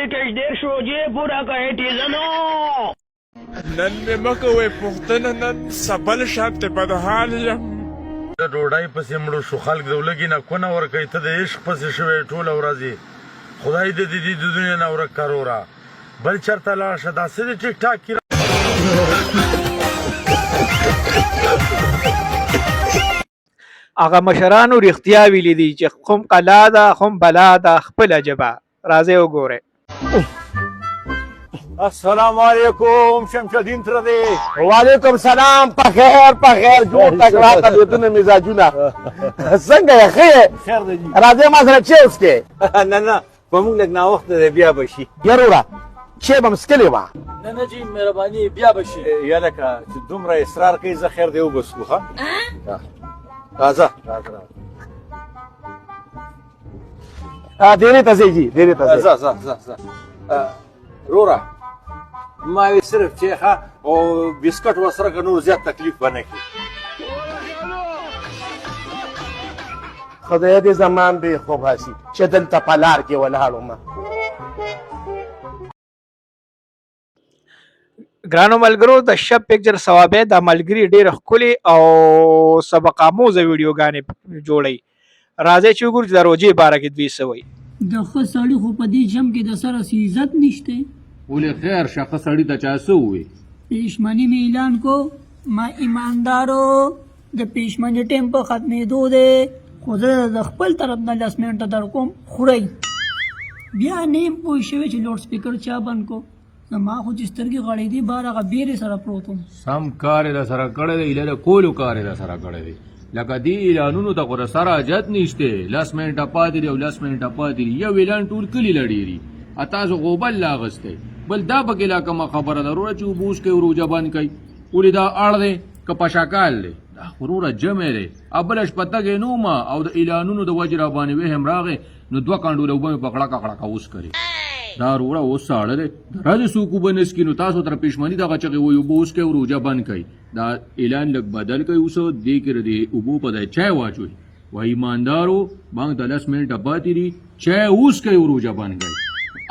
مې کشدېرش روژې پوره کړې ټیزنو. نن مې مه کوئ پوښتنه، نن سبل شانتې بدحال یم. د ډوډۍ پسې مړو شو، خلک د ولږې نه کونه ورکوي، ته د عشق پسې شوی ټوله ورځې. خدای دې د دنیا نه ورک کروره. بل چېرته لاړ شه، دا څه د ټیک ټاک کې هغه مشرانو رښتیا ویلي دي چې خم قلا ده خم بلا ده خپله ژبه. راځئ وګورئ. السلام علیکم شمشدین تر دی. وعلیکم سلام. په خیر جوړ تکړه طبیعتونه مزاجونه څنګه یې؟ ښه یې؟ خیر دی. راځئ ما سره چای وڅښئ. نه په موږ لږ ناوخته دی، بیا به شي. یاروره چای به م څښلې وه. نه جي مهرباني بیا به شي. یا لکه چې دومره اصرار کوي زه خیر دی وبسکو. ښه راځه ډېرې ته ځئ جي، ډېرې ته ځه. وروره ما وی صرف چې ښه او بسکټ ورسره که نور زیات تکلیف به نه کړي. خدای دې زمان بې خوب هسي چې دلته په لار کې ولاړم. ګرانو ملګرو د شب پکچر ثوابه د ملګري ډېر ښکلي او سبق آموزه ویډیوګانې جوړوي. راځئ چې وګورو چې د روژې باره کې دوی څه وایي. د ښه سړي خو په دې جم کې د سره عزت نشته. ولې خیر شه، ښه سړي ته چا څه ووایي؟ پېشمني مې اعلان کو، ما ایماندارو د پېشمني ټیم په ختمېدو دی، خو زه د خپل طرف نه 10 منټه در کوم خورئ. بیا نه یم پوه شوی چې لوډ سپیکر چا بند کو. زما خو چې سترګې غړېدې بار هغه بیرې سره پروت وم. سم کار یې راسره کړی دی، ایله د کولو کار یې راسره کړی دی. لکه دې اعلانونو ته خو راسره حاجت نشته. 10 منټه پاتې دي او 10 منټه پاتې دي، یو اعلان ټول کلي لړېري. تاسو غوبل لا اغستی بل دا پکې لا کومه خبره ده وروره چې اوبه وڅښئ او روژه بند کوئ. ولې دا اړ دی که پشکال دی؟ دا خو وروره جمع دی. بله شپه تګې نه ومه او د اعلانونو د وجې راباندې وهم راغی نو 2 کنډوله اوبه مې په کړکه کړکه وڅښلې. دا وروره اوس ساړه دی، د ورځې څوک اوبه نه څښي نو تاسو تر پېشمني دغه چغې وایي اوبه وڅښئ او روژه بند کوئ. دا اعلان لږ بدل کوئ اوس دې کې د اوبو په ځای چای واچوئ. وایي ایماندارو بانک د 10 منټه پاتې دي، چای وڅښئ او روژه بند کوئ.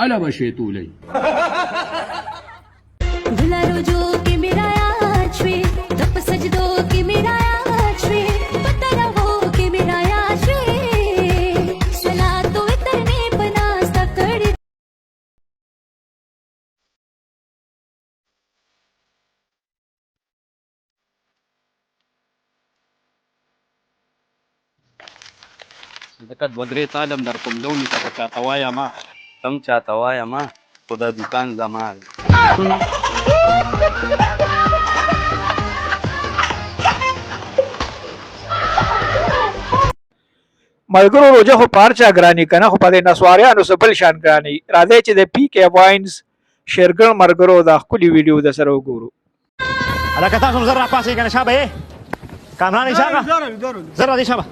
الا به شیطولئ. ځکه 2-3 تالم در کوم لوني ته به چاته وایم، هم چاته وایم خو دا دوکان زما دی. ملګرو روژه خو په هر چا ګراني که نه، خو په دې نسواریانو څه بل شان ګراني. راځئ چې د پي کې واینز شیرګن ملګرو دا ښکلي ویډیو د سره وګورو. هلکه تاسو هم زر راپاڅئ که نه شابه یې کامران یې شابه زر راځئ شابه.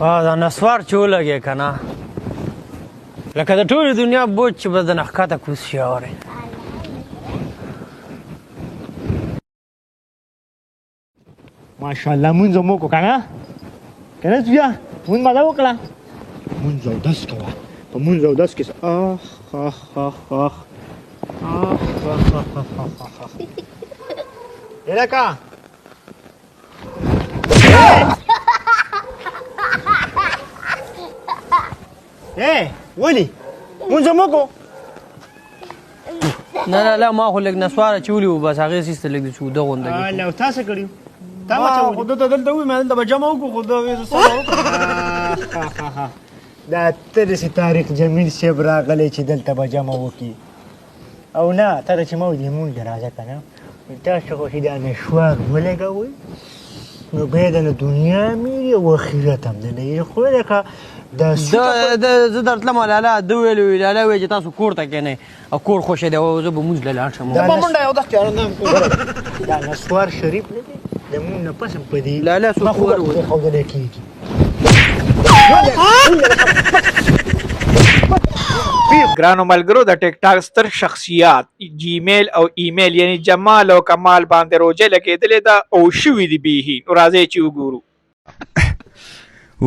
دا نسوار چې ولګې که نه لکه د ټولې دنیا بوج چې به د نه ښکته کوز شي. اورې ماشاءالله مونځ مو وکړو که نه زویه مونځ به ده وکړه. مونځ اودس کوه، په مونځ اودس کې لکه ولې مونځ مو وکړو. نه ما خو لږ نسواره چې ولي وو بس هغې سیسته لږ د چوده غونده کې. او تا څه کړي؟ تا ما خو دته دلته ووایي ما دلته به جمع وکړو خو دا ته داسې تاریخ جمیل صاحب راغلی چې دلته به جمع وکړي او نه ته چې ما ویلې مونځ راځه که نه تاسو خو چې دا نشوار ولګوئ نو بیا د نه دنیا میري او اخرت هم د نه خو لکه زه درتلم لاله ده ویلو لاله وایي چې تاسو کور ته کښېنئ او کور خوښه دی او زه به مونځ له لاړ شم. دا نسوار شریف نه دی د مونږ نه پس هم په دې لاله څوک ښودلی کېږي. ګرانو ملګرو د ټیک ټاک ستر شخصیات جیمیل او ایمیل یعنی جمال او کمال باندې روژه لګېدلې ده او شوي دي بیخي. نو راځئ چې وګورو. ما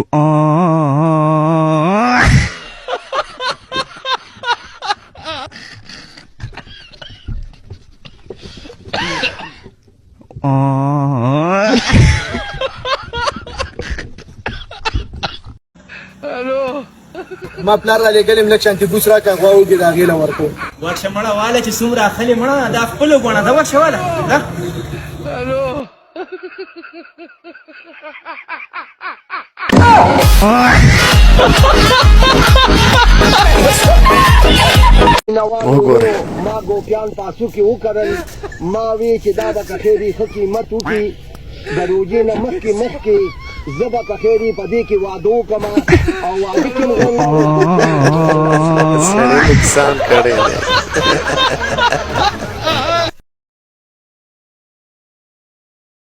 پلار را لګلم لکه شانتي بوس راکړه غوا وږي د هغې له ورکو ورشه مړه واله چې څومره اخلې مړه دا خپلو ګوڼه ده ورشه واله ده وګوره ما ګوپیان تاسو کې وکړل ما وی چې دا به که خیري ښه قیمت وکړي د روژې نه مخکې زه به که خیري په دې کې واده وکړم او واده کې سړی نقصان کړی دی